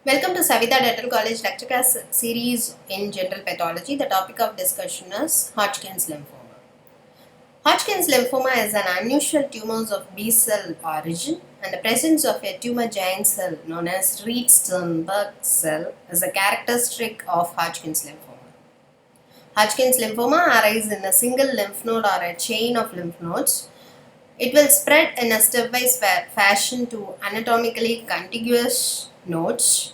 Welcome to Savita Dental College lecture class series in general pathology. The topic of discussion is Hodgkin's lymphoma. Hodgkin's lymphoma is an unusual tumor of B cell origin, and the presence of a tumor giant cell known as Reed-Sternberg cell is a characteristic of Hodgkin's lymphoma. Hodgkin's lymphoma arises in a single lymph node or a chain of lymph nodes. It will spread in a stepwise fashion to anatomically contiguous nodes.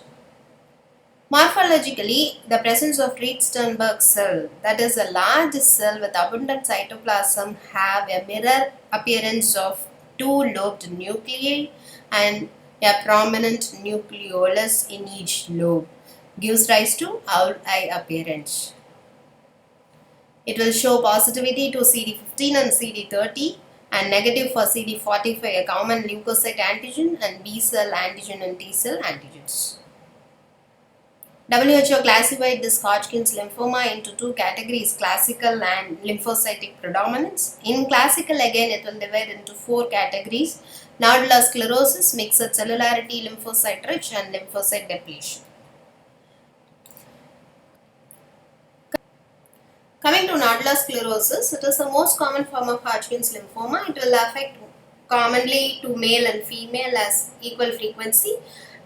Morphologically, the presence of Reed-Sternberg cell, that is a large cell with abundant cytoplasm, have a mirror appearance of two-lobed nuclei and a prominent nucleolus in each lobe, gives rise to owl-eye appearance. It will show positivity to CD15 and CD30 and negative for CD45, a common leukocyte antigen, and B cell antigen and T cell antigens. WHO classified this Hodgkin's lymphoma into two categories, classical and lymphocytic predominance. In classical, again, it will divide into four categories: nodular sclerosis, mixed cellularity, lymphocyte rich, and lymphocyte depletion. Coming to nodular sclerosis, it is the most common form of Hodgkin's lymphoma. It will affect commonly to male and female as equal frequency,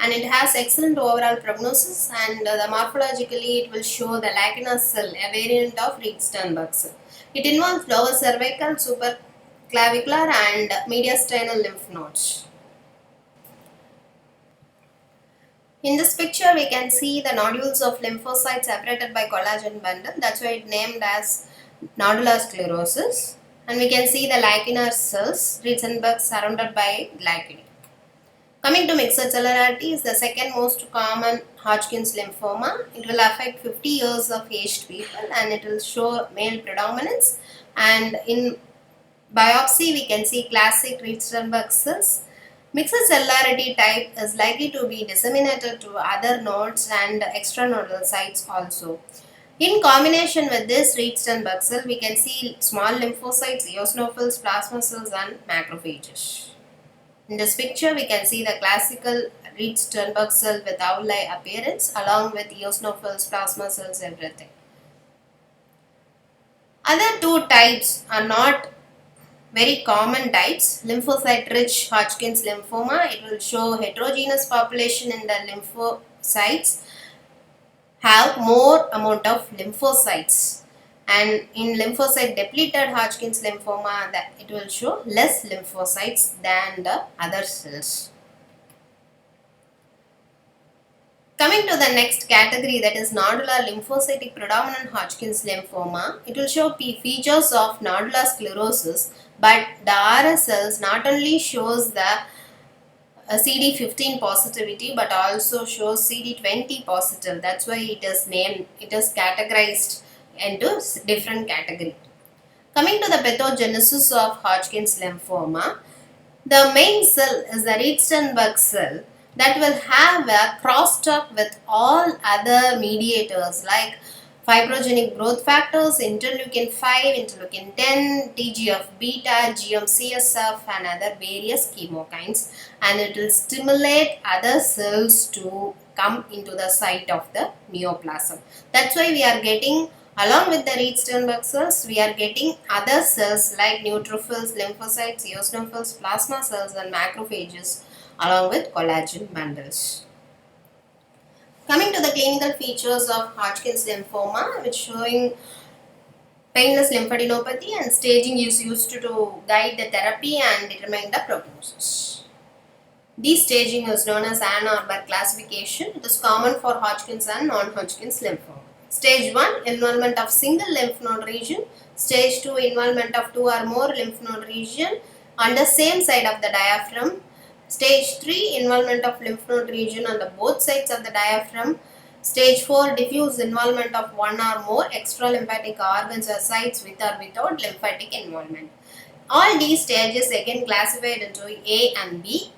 and it has excellent overall prognosis, and morphologically it will show the lacunar cell, a variant of Reed-Sternberg cell. It involves lower cervical, supraclavicular and mediastinal lymph nodes. In this picture, we can see the nodules of lymphocytes separated by collagen bundle. That's why it's named as nodular sclerosis. And we can see the lacunar cells, Reed-Sternberg surrounded by glycine. Coming to mixed cellularity is the second most common Hodgkin's lymphoma. It will affect 50 years of aged people and it will show male predominance. And in biopsy, we can see classic Reed-Sternberg cells. Mixed cellularity type is likely to be disseminated to other nodes and extranodal sites also. In combination with this Reed-Sternberg cell, we can see small lymphocytes, eosinophils, plasma cells and macrophages. In this picture, we can see the classical Reed-Sternberg cell with owl-eye appearance along with eosinophils, plasma cells, everything. Other two types are not very common types. Lymphocyte-rich Hodgkin's lymphoma, it will show heterogeneous population in the lymphocytes, have more amount of lymphocytes. And in lymphocyte depleted Hodgkin's lymphoma, it will show less lymphocytes than the other cells. Coming to the next category, that is nodular lymphocytic predominant Hodgkin's lymphoma, it will show features of nodular sclerosis, but the RSLs not only shows the CD15 positivity but also shows CD20 positive. That's why it is categorized into different category. Coming to the pathogenesis of Hodgkin's lymphoma, the main cell is the Reed-Sternberg cell that will have a crosstalk with all other mediators like fibrogenic growth factors, interleukin 5, interleukin 10, TGF-beta, GM-CSF and other various chemokines, and it will stimulate other cells to come into the site of the neoplasm. That's why we are getting, along with the Reed-Sternberg cells, we are getting other cells like neutrophils, lymphocytes, eosinophils, plasma cells and macrophages along with collagen bundles. Coming to the clinical features of Hodgkin's lymphoma, which showing painless lymphadenopathy, and staging is used to guide the therapy and determine the prognosis. This staging is known as Ann Arbor classification. It is common for Hodgkin's and non-Hodgkin's lymphoma. Stage 1, involvement of single lymph node region. Stage 2, involvement of two or more lymph node region on the same side of the diaphragm. Stage 3, involvement of lymph node region on the both sides of the diaphragm. Stage 4, diffuse involvement of one or more extralymphatic organs or sites with or without lymphatic involvement. All these stages again classified into A and B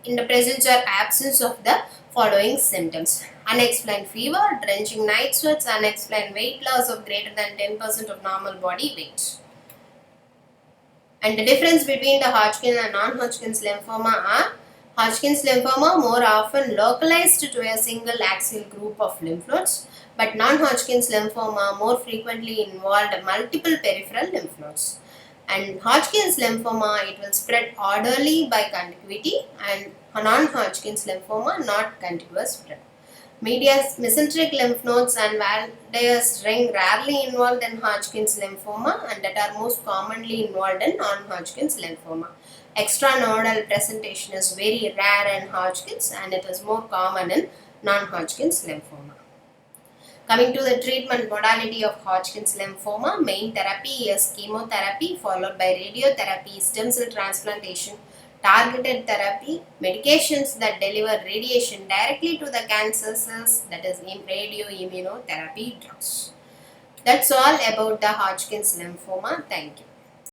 in the presence or absence of the following symptoms: unexplained fever, drenching night sweats, unexplained weight loss of greater than 10% of normal body weight. And the difference between the Hodgkin and non-Hodgkin's lymphoma are: Hodgkin's lymphoma more often localized to a single axial group of lymph nodes, but non-Hodgkin's lymphoma more frequently involved multiple peripheral lymph nodes. And Hodgkin's lymphoma, it will spread orderly by contiguity, and non-Hodgkin's lymphoma not contiguous spread. Medius mesenteric lymph nodes and Walde's ring rarely involved in Hodgkin's lymphoma and that are most commonly involved in non-Hodgkin's lymphoma. Extranodal presentation is very rare in Hodgkin's and it is more common in non-Hodgkin's lymphoma. Coming to the treatment modality of Hodgkin's lymphoma, main therapy is chemotherapy followed by radiotherapy, stem cell transplantation, targeted therapy, medications that deliver radiation directly to the cancer cells, that is radioimmunotherapy drugs. That's all about the Hodgkin's lymphoma. Thank you.